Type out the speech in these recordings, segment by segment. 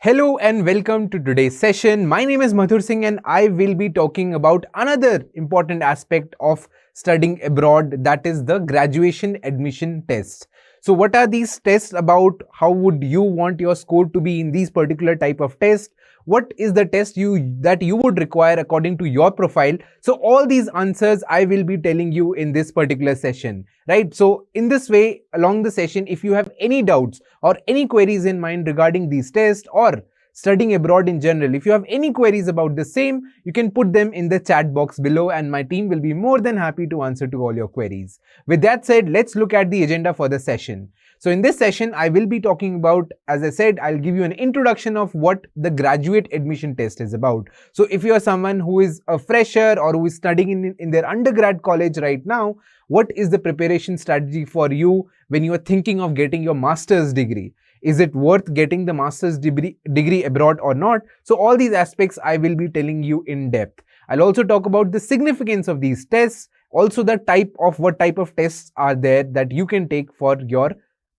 Hello and welcome to today's session. My name is Madhur Singh and I will be talking about another important aspect of studying abroad, that is the graduation admission tests. So what are these tests about? How would you want your score to be in these particular type of tests? What is the test that you would require according to your profile? So all these answers I will be telling you in this particular session, right? So in this way, along the session, if you have any doubts or any queries in mind regarding these tests or studying abroad in general, if you have any queries about the same, you can put them in the chat box below and my team will be more than happy to answer to all your queries. With that said, let's look at the agenda for the session. So in this session, I will be talking about, as I said, I'll give you an introduction of what the graduate admission test is about. So if you are someone who is a fresher or who is studying in their undergrad college right now, what is the preparation strategy for you when you are thinking of getting your master's degree? Is it worth getting the master's degree abroad or not? So all these aspects I will be telling you in depth. I'll also talk about the significance of these tests, also the what type of tests are there that you can take for your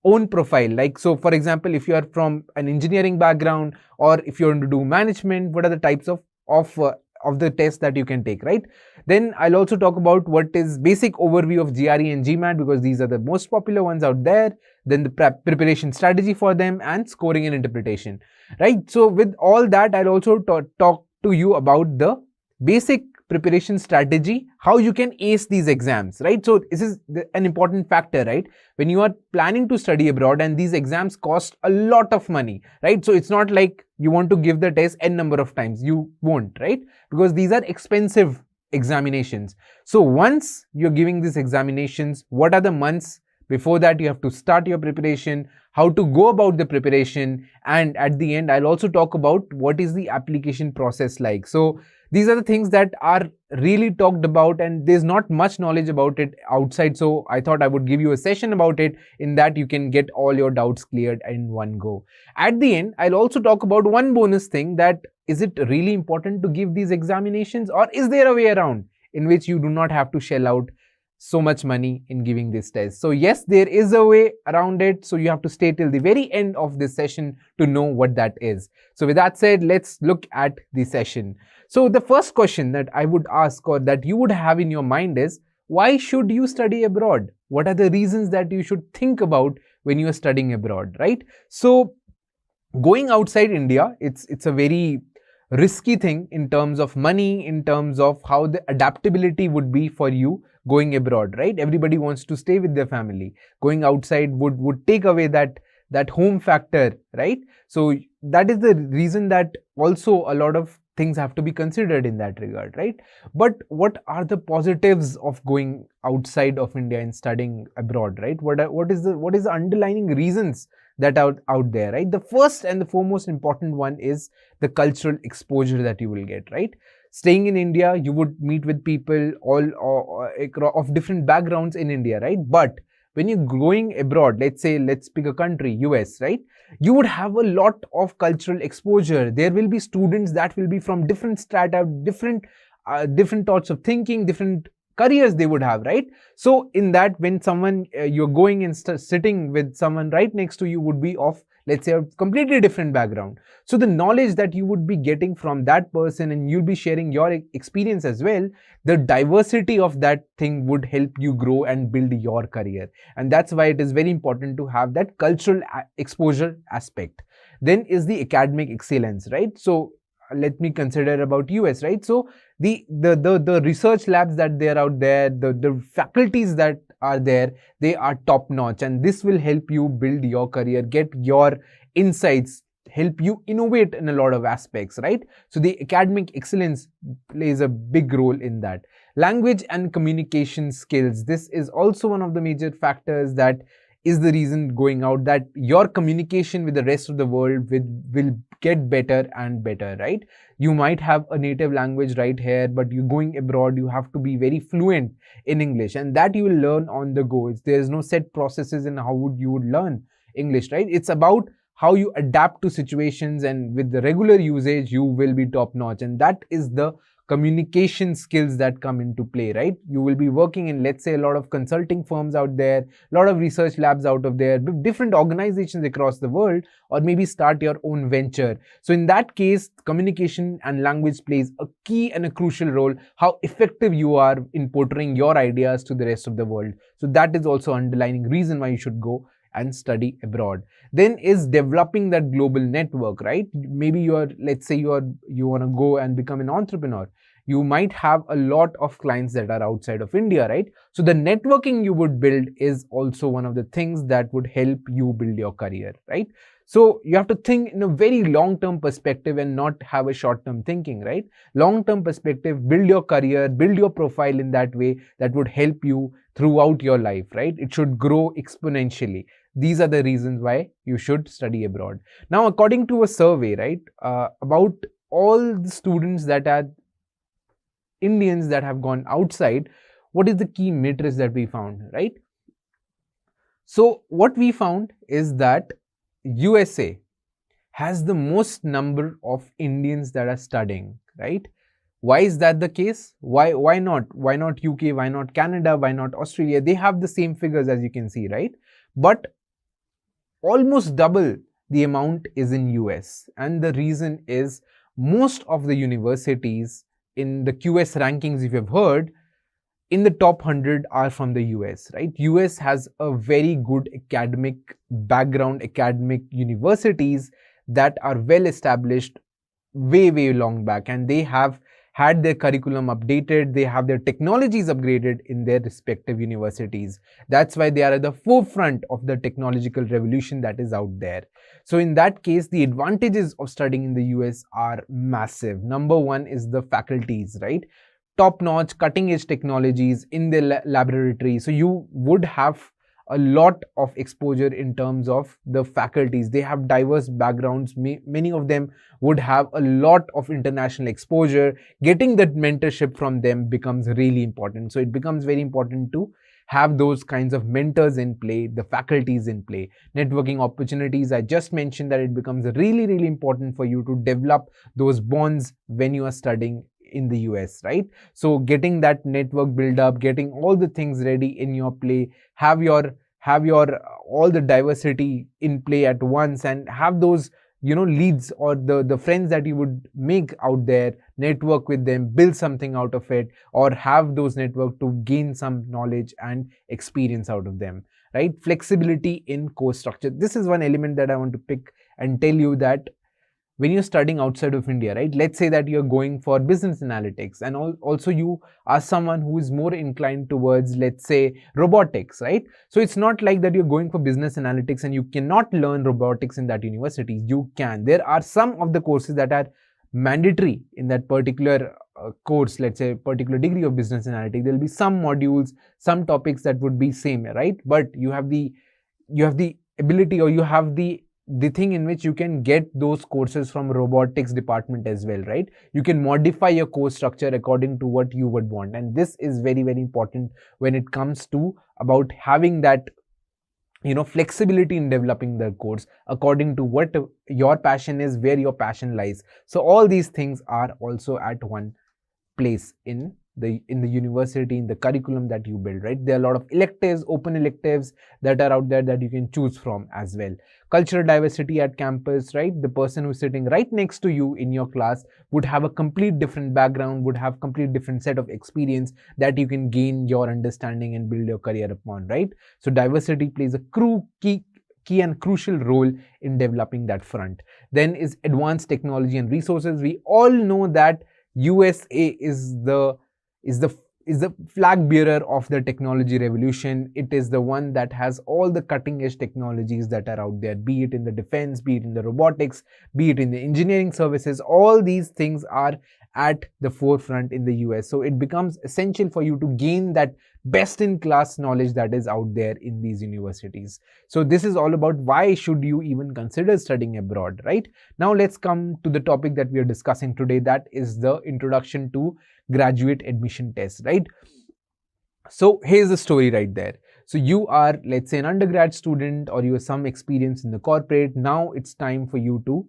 own profile. Like, so for example, if you are from an engineering background or if you want to do management, what are the types of the tests that you can take, right? Then I'll also talk about what is basic overview of GRE and Gmat, because these are the most popular ones out there. Then the preparation strategy for them and scoring and interpretation, right? So with all that, I'll also talk to you about the basic preparation strategy, how you can ace these exams, right? So this is an important factor, right? When you are planning to study abroad, and these exams cost a lot of money, right? So it's not like you want to give the test n number of times. You won't, right? Because these are expensive examinations. So once you're giving these examinations, what are the months before that you have to start your preparation, how to go about the preparation, and at the end I'll also talk about what is the application process like. So these are the things that are really talked about and there's not much knowledge about it outside. So I thought I would give you a session about it, in that you can get all your doubts cleared in one go. At the end, I'll also talk about one bonus thing, that is it really important to give these examinations, or is there a way around in which you do not have to shell out so much money in giving this test? So yes, there is a way around it. So you have to stay till the very end of this session to know what that is. So with that said, let's look at the session. So the first question that I would ask, or that you would have in your mind, is why should you study abroad? What are the reasons that you should think about when you are studying abroad, right? So going outside India, it's a very risky thing in terms of money, in terms of how the adaptability would be for you going abroad, right? Everybody wants to stay with their family. Going outside would take away that home factor, right? So that is the reason that also a lot of things have to be considered in that regard, right? But what are the positives of going outside of India and studying abroad, right? What is the underlying reasons that out there, right? The first and the foremost important one is the cultural exposure that you will get, right? Staying in India, you would meet with people all of different backgrounds in India, right? But when you're going abroad, let's pick a country, US, right? You would have a lot of cultural exposure. There will be students that will be from different strata, different thoughts of thinking, different careers they would have, right? So in that, when someone you're going and sitting with someone right next to you would be of, let's say, a completely different background. So the knowledge that you would be getting from that person, and you'll be sharing your experience as well, the diversity of that thing would help you grow and build your career. And that's why it is very important to have that cultural exposure aspect. Then is the academic excellence, right? So let me consider about US, right? So the research labs that they are out there, the faculties that are there, they are top notch, and this will help you build your career, get your insights, help you innovate in a lot of aspects, right? So the academic excellence plays a big role in that. Language and communication skills, this is also one of the major factors that is the reason going out, that your communication with the rest of the world will get better and better, right? You might have a native language right here, but you're going abroad, you have to be very fluent in English, and that you will learn on the go. There's no set processes in how you would learn English, right? It's about how you adapt to situations, and with the regular usage, you will be top notch. And that is the communication skills that come into play, right? You will be working in, let's say, a lot of consulting firms out there, a lot of research labs out of there, different organizations across the world, or maybe start your own venture. So in that case, communication and language plays a key and a crucial role, how effective you are in portraying your ideas to the rest of the world. So that is also underlining reason why you should go and study abroad. Then is developing that global network, right? Maybe let's say you want to go and become an entrepreneur. You might have a lot of clients that are outside of India, right? So the networking you would build is also one of the things that would help you build your career, right? So you have to think in a very long-term perspective and not have a short-term thinking, right? Long-term perspective, build your career, build your profile in that way that would help you throughout your life, right? It should grow exponentially. These are the reasons why you should study abroad. Now, according to a survey, right, about all the students that are Indians that have gone outside, what is the key matrix that we found, right? So what we found is that USA has the most number of Indians that are studying, right? Why is that the case? Why not? Why not UK? Why not Canada? Why not Australia? They have the same figures, as you can see, right? But almost double the amount is in US. And the reason is most of the universities in the QS rankings, if you've heard, in the top 100 are from the US, right? US has a very good academic background, academic universities that are well established way long back, and they have had their curriculum updated, they have their technologies upgraded in their respective universities. That's why they are at the forefront of the technological revolution that is out there. So in that case, the advantages of studying in the US are massive. Number one is the faculties, right? Top-notch, cutting-edge technologies in the laboratory. So you would have a lot of exposure in terms of the faculties. They have diverse backgrounds. Many of them would have a lot of international exposure. Getting that mentorship from them becomes really important. So it becomes very important to have those kinds of mentors in play, the faculties in play. Networking opportunities, I just mentioned that it becomes really important for you to develop those bonds when you are studying in the US, right? So getting that network build up, getting all the things ready in your play, have your all the diversity in play at once, and have those leads or the friends that you would make out there, network with them, build something out of it, or have those network to gain some knowledge and experience out of them, right? Flexibility in course structure. This is one element that I want to pick and tell you that when you're studying outside of India, right? Let's say that you're going for business analytics, and also you are someone who is more inclined towards, let's say, robotics, right? So it's not like that you're going for business analytics and you cannot learn robotics in that university. You can. There are some of the courses that are mandatory in that particular course, let's say particular degree of business analytics. There'll be some modules, some topics that would be same, right? But you have the ability, or you have the thing in which you can get those courses from robotics department as well, right? You can modify your course structure according to what you would want, and this is very important when it comes to about having that flexibility in developing the course according to what your passion is, where your passion lies. So all these things are also at one place in the university, in the curriculum that you build, right? There are a lot of electives, open electives that are out there that you can choose from as well. Cultural diversity at campus, right? The person who's sitting right next to you in your class would have a complete different background, would have complete different set of experience that you can gain your understanding and build your career upon, right? So diversity plays a key and crucial role in developing that front. Then is advanced technology and resources. We all know that USA is the flag bearer of the technology revolution. It is the one that has all the cutting edge technologies that are out there, be it in the defense, be it in the robotics, be it in the engineering services. All these things are at the forefront in the US. So it becomes essential for you to gain that best in class knowledge that is out there in these universities. So this is all about why should you even consider studying abroad, right? Now let's come to the topic that we are discussing today, that is the introduction to graduate admission test, right? So here's the story right there. So you are, let's say, an undergrad student, or you have some experience in the corporate. Now it's time for you to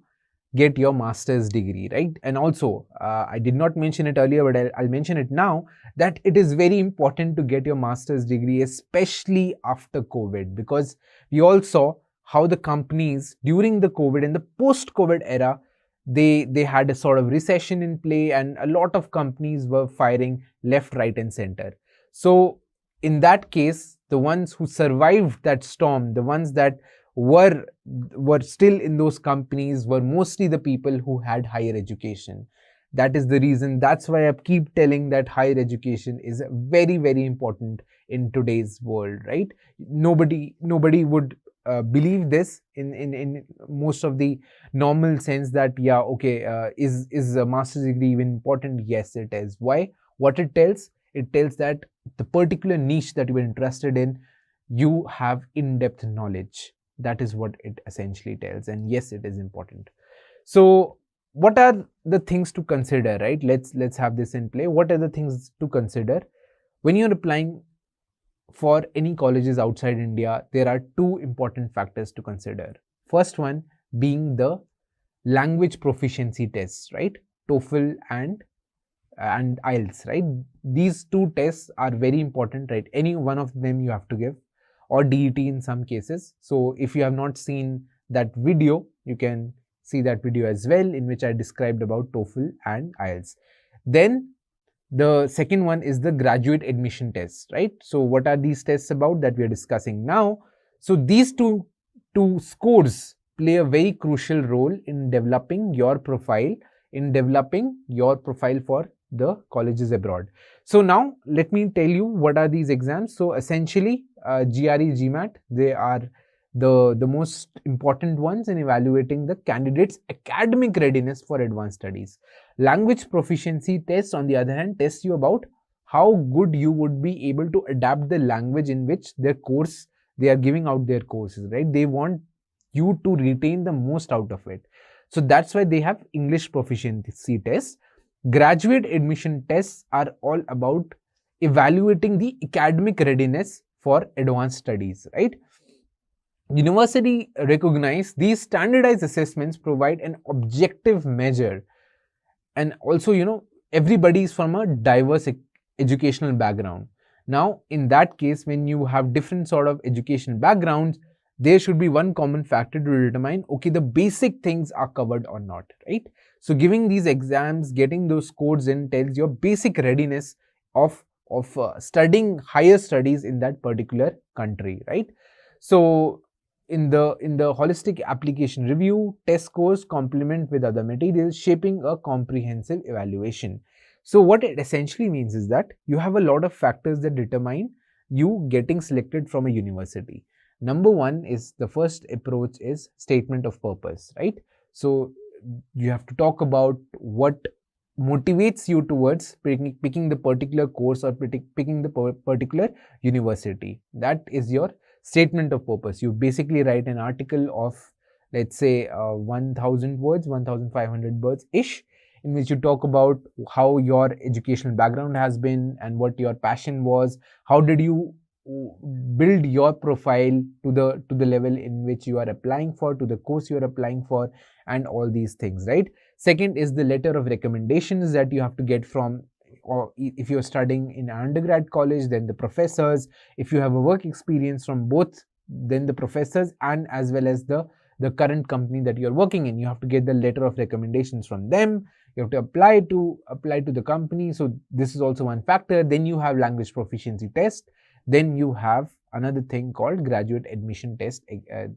get your master's degree, right? And also, I did not mention it earlier, but I'll mention it now, that it is very important to get your master's degree, especially after COVID, because we all saw how the companies during the COVID and the post-COVID era, they had a sort of recession in play, and a lot of companies were firing left, right, and center. So in that case, the ones who survived that storm, the ones that were still in those companies, were mostly the people who had higher education. That is the reason. That's why I keep telling that higher education is very, very important in today's world, right? Nobody would believe this in most of the normal sense that, yeah, okay, is a master's degree even important? Yes, it is. Why? What it tells? It tells that the particular niche that you are interested in, you have in-depth knowledge. That is what it essentially tells. And yes, it is important. So what are the things to consider, right? Let's have this in play. What are the things to consider when you're applying for any colleges outside India? There are two important factors to consider. First one being the language proficiency tests, right? TOEFL and IELTS, right? These two tests are very important, right? Any one of them you have to give, or DET in some cases. So if you have not seen that video, you can see that video as well, in which I described about TOEFL and IELTS. Then the second one is the graduate admission test, right? So what are these tests about that we are discussing now? So these two scores play a very crucial role in developing your profile, for the colleges abroad. So now let me tell you what are these exams. So essentially, GRE, Gmat, they are the most important ones in evaluating the candidate's academic readiness for advanced studies. Language proficiency tests, on the other hand, test you about how good you would be able to adapt the language in which they are giving out their courses, right? They want you to retain the most out of it. So that's why they have English proficiency tests. Graduate admission tests are all about evaluating the academic readiness for advanced studies, right? University recognize these standardized assessments provide an objective measure, and also, everybody is from a diverse educational background. Now, in that case, when you have different sort of education backgrounds, there should be one common factor to determine, okay, the basic things are covered or not, right? So giving these exams, getting those scores in, tells your basic readiness of studying higher studies in that particular country, right? So in the holistic application review, test scores complement with other materials, shaping a comprehensive evaluation. So what it essentially means is that you have a lot of factors that determine you getting selected from a university. Number one is, the first approach is statement of purpose, right? So you have to talk about what motivates you towards picking the particular course or picking the particular university. That is your statement of purpose. You basically write an article of, let's say, 1000 words, 1500 words ish, in which you talk about how your educational background has been and what your passion was. How did you build your profile to the level in which you are applying for, to the course you are applying for, and all these things, right? Second is the letter of recommendations that you have to get from, or if you're studying in an undergrad college, then the professors. If you have a work experience from both, then the professors, and as well as the current company that you're working in, you have to get the letter of recommendations from them. You have to apply to the company. So this is also one factor. Then you have language proficiency test. Then you have another thing called graduate admission test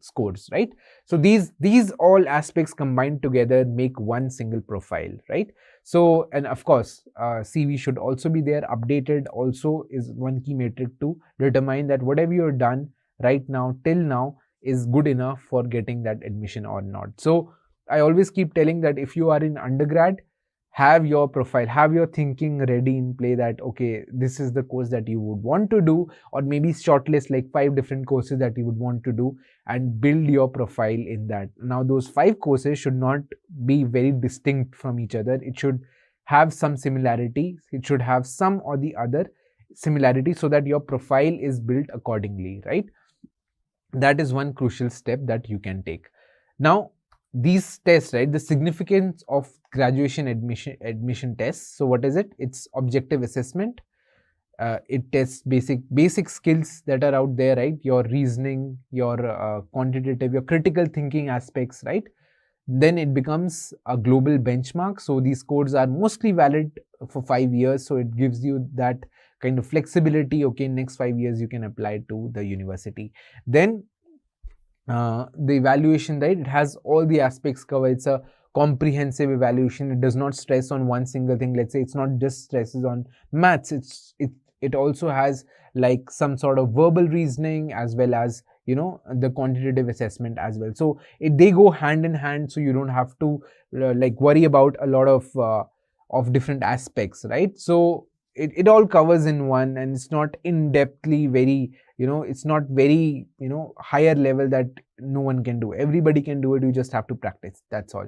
scores, right? So these all aspects combined together make one single profile, right? So, and of course, CV should also be there. Updated also is one key metric to determine that whatever you've done right now till now is good enough for getting that admission or not. So I always keep telling that if you are in undergrad, have your profile, have your thinking ready in play, that okay, this is the course that you would want to do, or maybe shortlist like 5 different courses that you would want to do and build your profile in that. Now those 5 courses should not be very distinct from each other. It should have some similarity. It should have some or the other similarity, so that your profile is built accordingly, right? That is one crucial step that you can take. Now these tests, right, the significance of graduation admission tests. So what is it? It's objective assessment. It tests basic skills that are out there, right? Your reasoning, your quantitative, your critical thinking aspects, right? Then it becomes a global benchmark. So these scores are mostly valid for 5 years. So it gives you that kind of flexibility. Okay, next 5 years you can apply to the university. Then the evaluation, right, it has all the aspects covered. It's a comprehensive evaluation. It does not stress on one single thing. Let's say it's not just stresses on maths. It also has like some sort of verbal reasoning as well as, you know, the quantitative assessment as well. So they go hand in hand. So you don't have to like worry about a lot of different aspects, right? So it all covers in one, and it's not in depthly very, you know, it's not very, you know, higher level that no one can do. Everybody can do it. You just have to practice. That's all.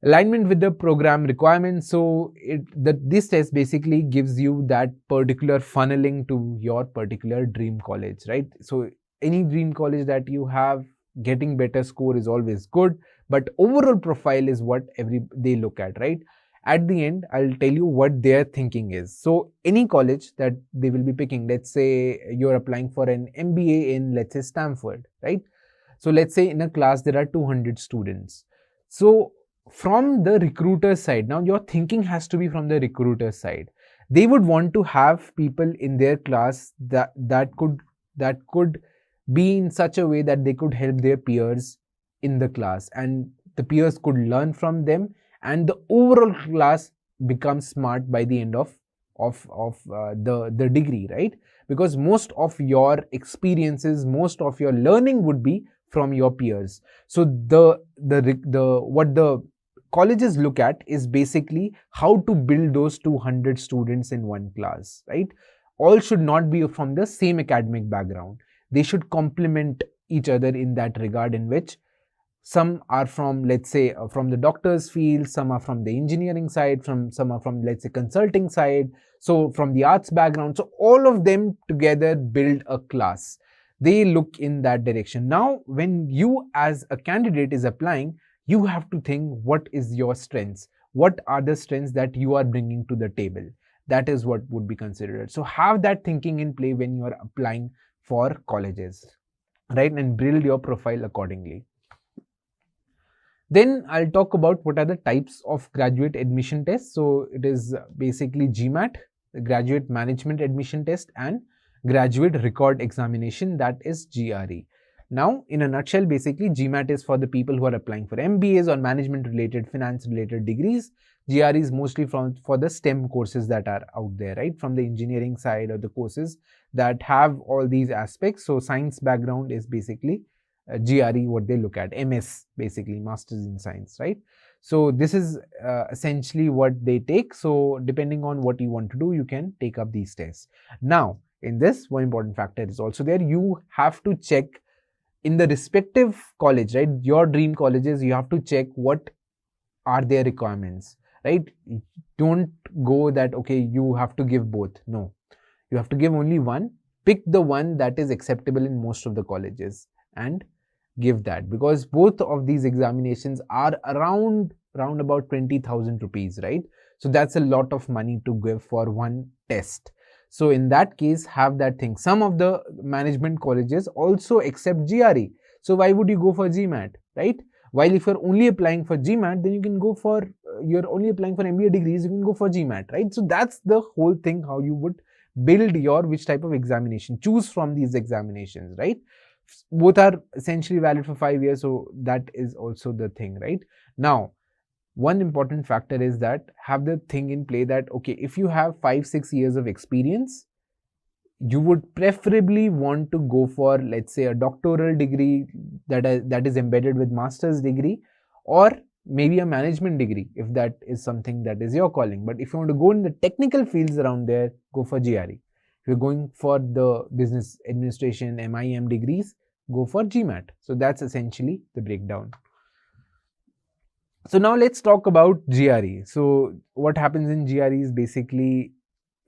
Alignment with the program requirements. So this test basically gives you that particular funneling to your particular dream college, right? So any dream college that you have, getting better score is always good, but overall profile is what they look at, right? At the end, I'll tell you what their thinking is. So any college that they will be picking, let's say you're applying for an MBA in, let's say, Stanford, right? So let's say in a class there are 200 students. So from the recruiter side, now your thinking has to be from the recruiter side. They would want to have people in their class that could be in such a way that they could help their peers in the class, and the peers could learn from them, and the overall class becomes smart by the end of the degree, right? Because most of your experiences, most of your learning would be from your peers. So what the colleges look at is basically how to build those 200 students in one class, right? All should not be from the same academic background. They should complement each other in that regard, in which some are from, let's say, from the doctor's field, some are from the engineering side, some are from, let's say, consulting side, so from the arts background. So all of them together build a class. They look in that direction. Now, when you as a candidate is applying, you have to think, what is your strengths? What are the strengths that you are bringing to the table? That is what would be considered. So have that thinking in play when you are applying for colleges, right? And build your profile accordingly. Then I'll talk about what are the types of graduate admission tests. So it is basically Gmat, the Graduate Management Admission Test, and Graduate Record Examination, that is GRE. Now, in a nutshell, basically Gmat is for the people who are applying for MBAs or management related, finance related degrees. GRE is mostly for the STEM courses that are out there, right? From the engineering side, or the courses that have all these aspects. So science background is basically GRE, what they look at. MS, basically Masters in Science, right? So this is essentially what they take. So depending on what you want to do, you can take up these tests. Now, in this, one important factor is also there. You have to check in the respective college, right? Your dream colleges, you have to check what are their requirements, right? Don't go that, okay, you have to give both. No, you have to give only one. Pick the one that is acceptable in most of the colleges and give that, because both of these examinations are around about 20,000 rupees, right? So that's a lot of money to give for one test. So in that case, have that thing. Some of the management colleges also accept GRE. So why would you go for Gmat, right? While if you're only applying for Gmat, then you can go for, you're only applying for MBA degrees, you can go for Gmat, right? So that's the whole thing, how you would build your, which type of examination, choose from these examinations, right? Both are essentially valid for 5 years. So that is also the thing, right? Now, one important factor is that have the thing in play that, okay, if you have 5-6 years of experience, you would preferably want to go for, let's say, a doctoral degree that is embedded with master's degree, or maybe a management degree, if that is something that is your calling. But if you want to go in the technical fields around there, go for GRE. If you're going for the business administration, MIM degrees, go for Gmat. So that's essentially the breakdown. So now let's talk about GRE. So what happens in GRE is basically,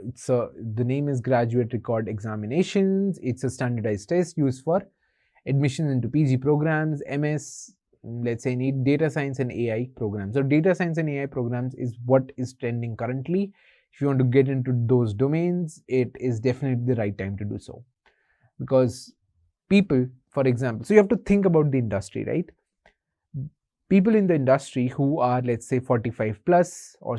the name is Graduate Record Examinations. It's a standardized test used for admissions into PG programs, MS, let's say, need data science and AI programs. So data science and AI programs is what is trending currently. If you want to get into those domains, it is definitely the right time to do so. Because people, for example, so you have to think about the industry, right? People in the industry who are, let's say, 45 plus or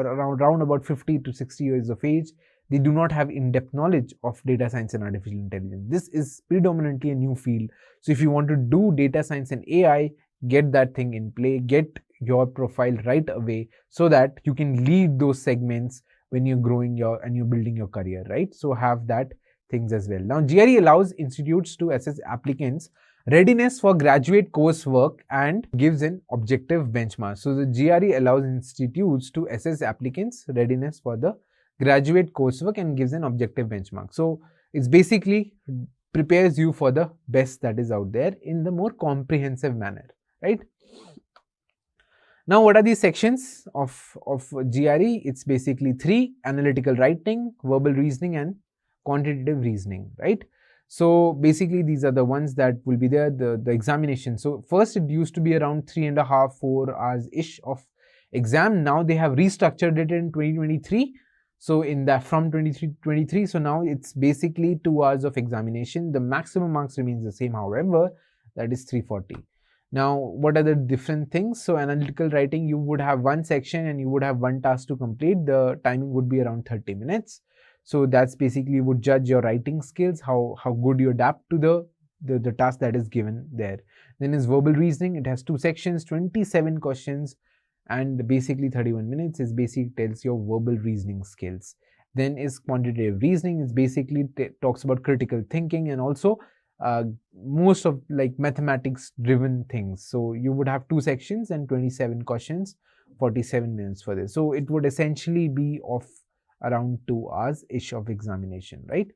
around about 50 to 60 years of age, they do not have in-depth knowledge of data science and artificial intelligence. This is predominantly a new field. So if you want to do data science and AI, get that thing in play, get your profile right away so that you can lead those segments when you're growing and you're building your career, right? So have that things as well. Now, GRE allows institutes to assess applicants' readiness for graduate coursework and gives an objective benchmark. So the GRE allows institutes to assess applicants' readiness for the graduate coursework and gives an objective benchmark. So it's basically prepares you for the best that is out there in the more comprehensive manner, right? Now, what are these sections of GRE? It's basically 3: analytical writing, verbal reasoning, and quantitative reasoning, right? So basically these are the ones that will be there, the examination. So first it used to be around 3.5, 4 hours ish of exam. Now they have restructured it in 2023. So in that from 23, so now it's basically 2 hours of examination. The maximum marks remains the same, however, that is 340. Now, what are the different things? So analytical writing, you would have one section and you would have one task to complete. The timing would be around 30 minutes. So that's basically would judge your writing skills, how good you adapt to the task that is given there. Then is verbal reasoning. It has 2 sections, 27 questions, and basically 31 minutes is basically tells your verbal reasoning skills. Then is quantitative reasoning. It's basically talks about critical thinking and also most of like mathematics driven things. So you would have 2 sections and 27 questions, 47 minutes for this. So it would essentially be of around 2 hours ish of examination, right?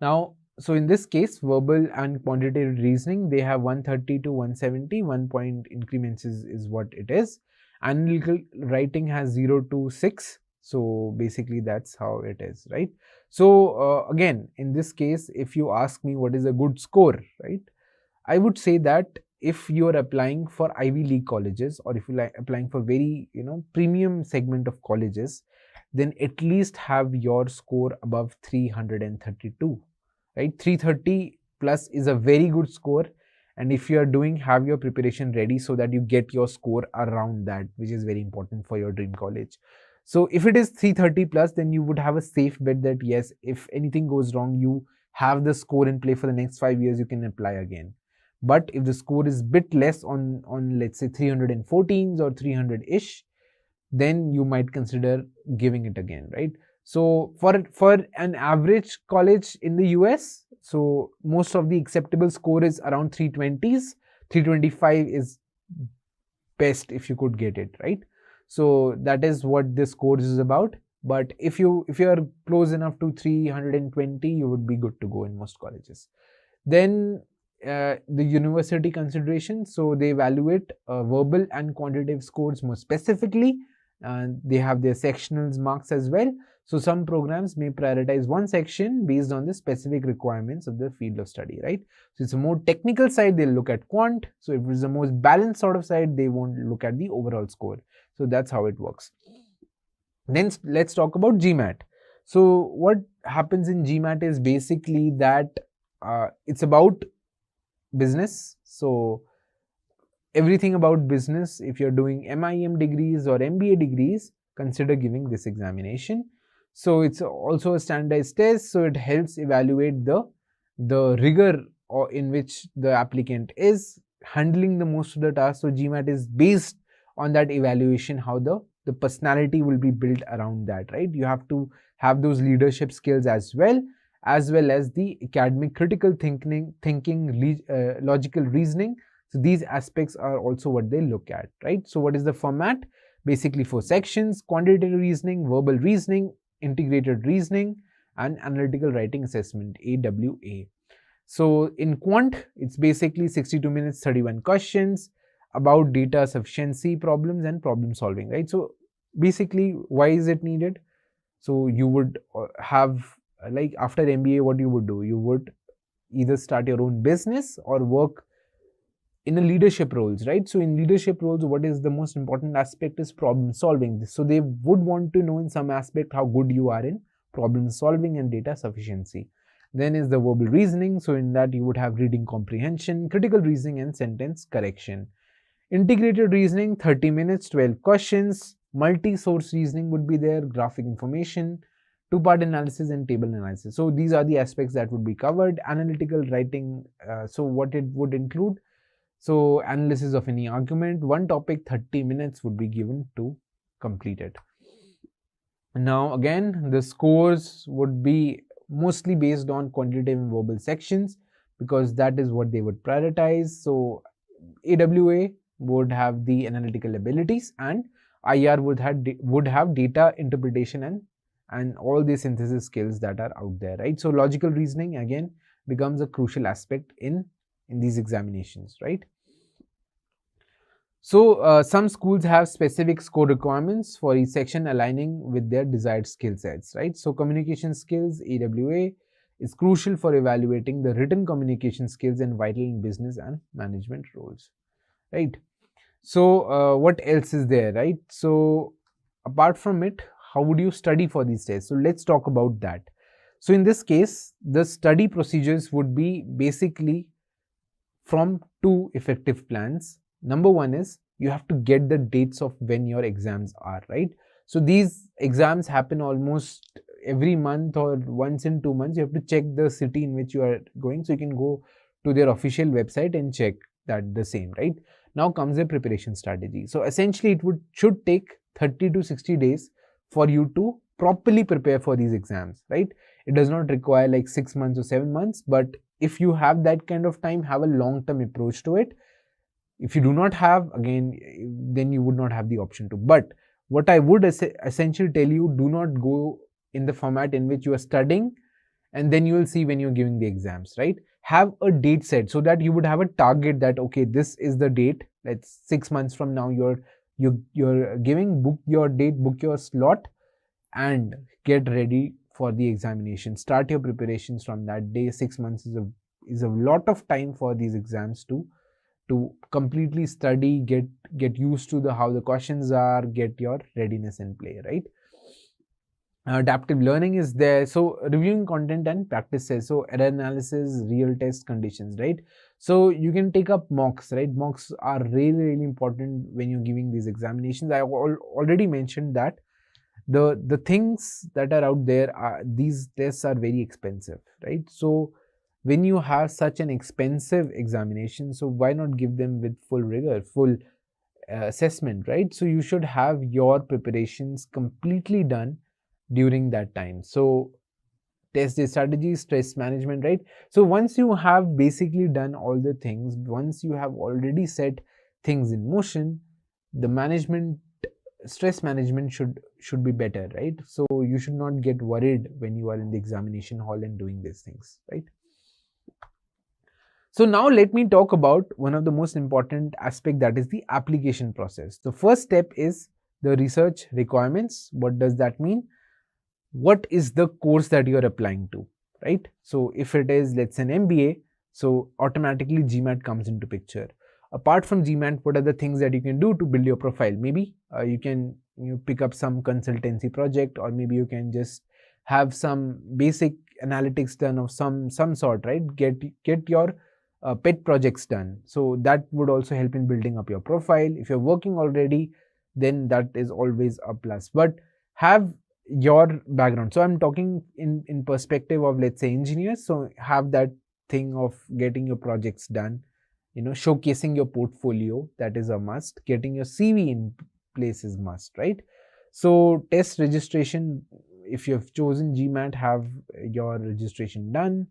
Now, so in this case, verbal and quantitative reasoning, they have 130 to 170, 1 point increments is what it is. Analytical writing has 0 to 6. So basically that's how it is, right? So again, in this case, if you ask me what is a good score, right? I would say that if you are applying for Ivy League colleges, or if you are applying for very, premium segment of colleges, then at least have your score above 332, right? 330 plus is a very good score. And if you are have your preparation ready so that you get your score around that, which is very important for your dream college. So if it is 330 plus, then you would have a safe bet that yes, if anything goes wrong, you have the score in play for the next 5 years, you can apply again. But if the score is bit less on let's say 314s or 300-ish, then you might consider giving it again, right? So for an average college in the US, so most of the acceptable score is around 320s. 325 is best if you could get it, right? So that is what this course is about. But if you are close enough to 320, you would be good to go in most colleges. Then the university consideration, so they evaluate verbal and quantitative scores more specifically. They have their sectionals marks as well. So some programs may prioritize one section based on the specific requirements of the field of study, right? So it's a more technical side, they'll look at quant. So if it's the most balanced sort of side, they won't look at the overall score. So that's how it works. Then let's talk about Gmat. So what happens in Gmat is basically that it's about business. So everything about business, if you're doing MIM degrees or MBA degrees, consider giving this examination. So it's also a standardized test, so it helps evaluate the rigor in which the applicant is handling the most of the tasks. So Gmat is based on that evaluation, how the personality will be built around that, right? You have to have those leadership skills as well as the academic critical thinking, logical reasoning. So these aspects are also what they look at, right? So what is the format? Basically 4 sections: quantitative reasoning, verbal reasoning, integrated reasoning, and analytical writing assessment, AWA. So in quant, it's basically 62 minutes, 31 questions about data sufficiency problems and problem solving, right? So basically, why is it needed? So you would have, like after MBA, what you would do? You would either start your own business or work in a leadership roles, right? So in leadership roles, what is the most important aspect is problem solving. So they would want to know in some aspect how good you are in problem solving and data sufficiency. Then is the verbal reasoning. So in that you would have reading comprehension, critical reasoning and sentence correction. Integrated reasoning, 30 minutes, 12 questions. Multi-source reasoning would be there, graphic information, two-part analysis and table analysis. So these are the aspects that would be covered. Analytical writing, so what it would include, so analysis of any argument, one topic, 30 minutes would be given to complete it. Now again, the scores would be mostly based on quantitative and verbal sections because that is what they would prioritize. So AWA would have the analytical abilities and IR would have data interpretation and all the synthesis skills that are out there, right? So logical reasoning again becomes a crucial aspect in these examinations, right? So some schools have specific score requirements for each section aligning with their desired skill sets, right? So communication skills, AWA, is crucial for evaluating the written communication skills and vital in business and management roles, right? So what else is there, right? So apart from it, how would you study for these tests? So let's talk about that. So in this case, the study procedures would be basically from two effective plans. Number one is you have to get the dates of when your exams are, right? So these exams happen almost every month or once in 2 months. You have to check the city in which you are going. So you can go to their official website and check that the same, right? Now comes the preparation strategy. So essentially it should take 30 to 60 days for you to properly prepare for these exams, right? It does not require like 6 months or 7 months, but if you have that kind of time, have a long-term approach to it. If you do not have, again, then you would not have the option to. But what I would essentially tell you, do not go in the format in which you are studying and then you will see when you're giving the exams, right? Have a date set so that you would have a target that, okay, this is the date. Let's 6 months from now, you're giving, book your date, book your slot and get ready for the examination. Start your preparations from that day. 6 months is a lot of time for these exams to completely study, get used to how the questions are, get your readiness in play, right? Adaptive learning is there. So reviewing content and practice tests. So error analysis, real test conditions, right? So you can take up mocks, right? Mocks are really important when you're giving these examinations. I already mentioned that the things that are out there these tests are very expensive, right? So when you have such an expensive examination, so why not give them with full rigor, full assessment, right? So you should have your preparations completely done during that time. So test day strategy, stress management, right? So once you have basically done all the things, once you have already set things in motion, the stress management should be better, right? So you should not get worried when you are in the examination hall and doing these things, right? So now let me talk about one of the most important aspect, that is the application process. The first step is the research requirements. What does that mean? What is the course that you are applying to, right? So if it is, let's say, an MBA, so automatically Gmat comes into picture. Apart from Gmat, what are the things that you can do to build your profile? Maybe you can pick up some consultancy project, or maybe you can just have some basic analytics done of some sort, right? Get your pet projects done. So that would also help in building up your profile. If you're working already, then that is always a plus. But have your background. So I'm talking in perspective of, let's say, engineers. So have that thing of getting your projects done, showcasing your portfolio, that is a must. Getting your CV in place is must, right? So test registration, if you have chosen Gmat, have your registration done.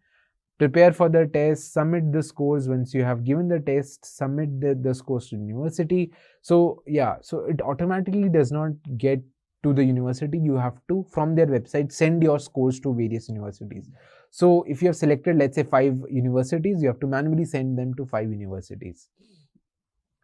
Prepare for the test, submit the scores. Once you have given the test, submit the scores to university. So yeah, so it automatically does not get to the university. You have to, from their website, send your scores to various universities. So if you have selected, let's say, 5 universities, you have to manually send them to 5 universities.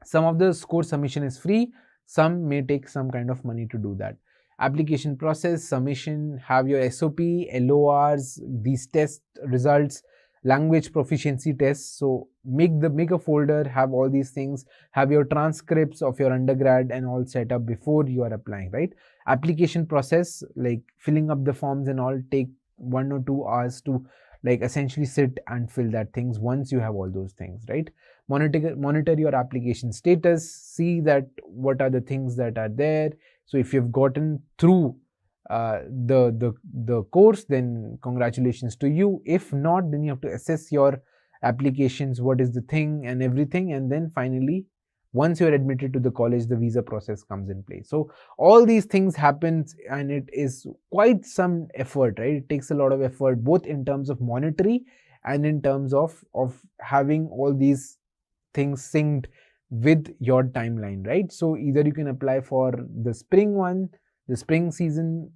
Some of the score submission is free, some may take some kind of money to do that. Application process, submission, have your SOP, LORs, these test results, language proficiency tests. So make a folder, have all these things, have your transcripts of your undergrad and all set up before you are applying, right? Application process, like filling up the forms and all, take 1 or 2 hours to like essentially sit and fill that things once you have all those things, right? Monitor your application status, see that what are the things that are there. So if you've gotten through the course, then congratulations to you. If not, then you have to assess your applications, what is the thing and everything, and then finally once you're admitted to the college, the visa process comes in place. So all these things happens, and it is quite some effort, right? It takes a lot of effort, both in terms of monetary and in terms of having all these things synced with your timeline, right? So either you can apply for the spring one, the spring season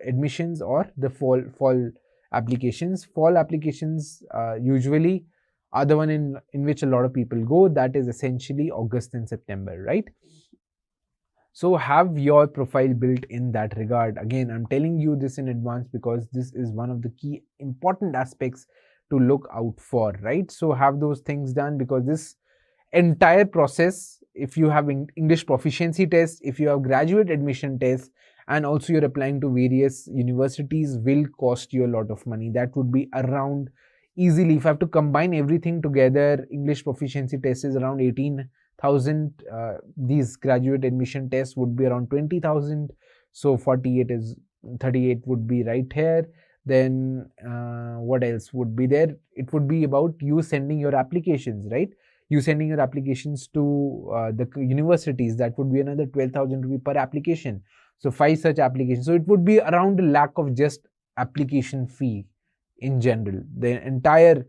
admissions, or the fall applications. Fall applications usually are the one in which a lot of people go. That is essentially August and September, right? So have your profile built in that regard. Again, I'm telling you this in advance because this is one of the key important aspects to look out for, right? So have those things done, because this entire process, if you have English proficiency tests, if you have graduate admission tests, and also you're applying to various universities, will cost you a lot of money. That would be around, easily, if I have to combine everything together, English proficiency test is around 18,000. These graduate admission tests would be around 20,000. So 38 would be right here. Then what else would be there? It would be about you sending your applications, right? You sending your applications to the universities. That would be another 12,000 rupees per application. So 5 such applications. So it would be around a lakh of just application fee in general. The entire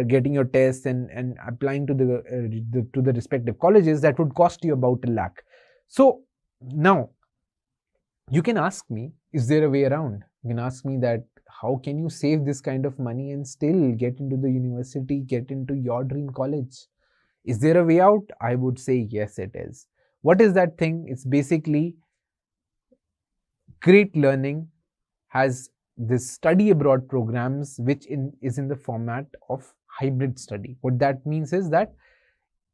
getting your tests and applying to the respective colleges, that would cost you about a lakh. So now you can ask me, is there a way around? You can ask me that how can you save this kind of money and still get into the university, get into your dream college? Is there a way out? I would say yes, it is. What is that thing? It's basically Great Learning has this study abroad programs, which is in the format of hybrid study. What that means is that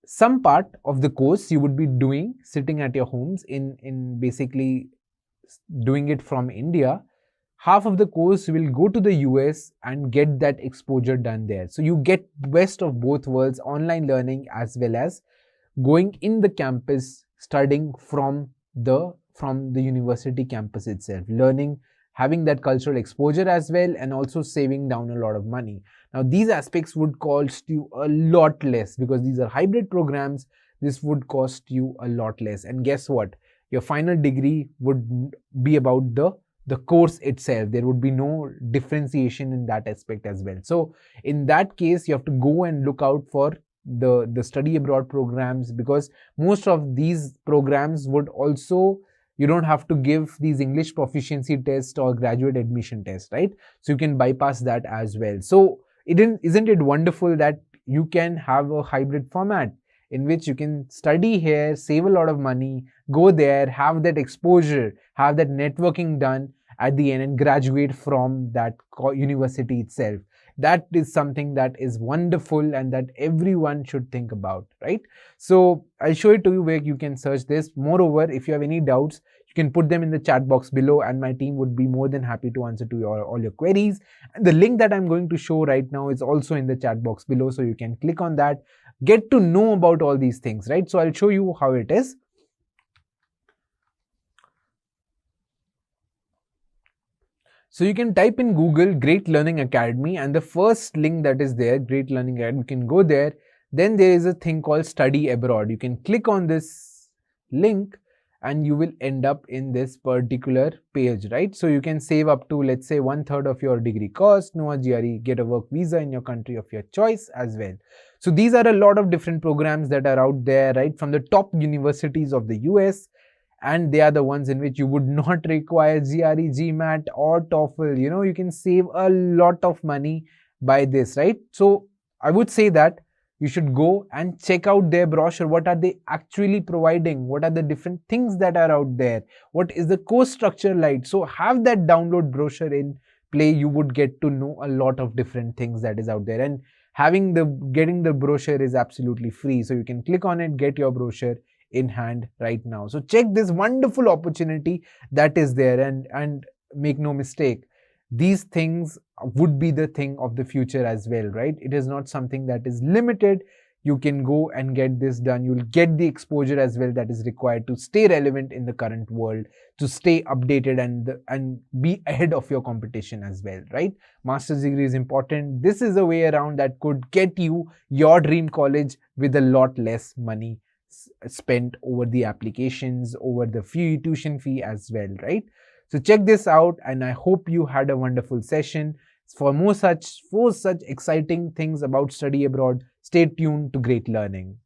some part of the course you would be doing sitting at your homes in basically doing it from India. Half of the course will go to the US and get that exposure done there. So you get best of both worlds, online learning as well as going in the campus, studying from the university campus itself, learning, having that cultural exposure as well, and also saving down a lot of money. Now these aspects would cost you a lot less because these are hybrid programs. This would cost you a lot less, and guess what? Your final degree would be about the course itself. There would be no differentiation in that aspect as well. So in that case, you have to go and look out for the study abroad programs, because most of these programs would also, you don't have to give these English proficiency tests or graduate admission tests, right? So you can bypass that as well. So isn't it wonderful that you can have a hybrid format in which you can study here, save a lot of money, go there, have that exposure, have that networking done at the end, and graduate from that university itself. That is something that is wonderful and that everyone should think about, right? So I'll show it to you where you can search this. Moreover, if you have any doubts, you can put them in the chat box below, and my team would be more than happy to answer to all your queries. And the link that I'm going to show right now is also in the chat box below, so you can click on that, get to know about all these things, right? So I'll show you how it is. So you can type in Google Great Learning Academy, and the first link that is there, Great Learning Academy, you can go there. Then there is a thing called Study Abroad. You can click on this link and you will end up in this particular page, right? So you can save up to, let's say, 1/3 of your degree cost, no GRE, get a work visa in your country of your choice as well. So these are a lot of different programs that are out there, right? From the top universities of the US. And they are the ones in which you would not require GRE, Gmat or TOEFL. You know, you can save a lot of money by this, right? So I would say that you should go and check out their brochure. What are they actually providing? What are the different things that are out there? What is the course structure like? So have that download brochure in play, you would get to know a lot of different things that is out there. And getting the brochure is absolutely free. So you can click on it, get your brochure in hand right now. So check this wonderful opportunity that is there, and make no mistake, these things would be the thing of the future as well, right? It is not something that is limited. You can go and get this done. You'll get the exposure as well that is required to stay relevant in the current world, to stay updated and be ahead of your competition as well, right? Master's degree is important. This is a way around that could get you your dream college with a lot less money spent over the applications, over the fee, tuition fee as well, right? So check this out, and I hope you had a wonderful session. For more such exciting things about study abroad, stay tuned to Great Learning.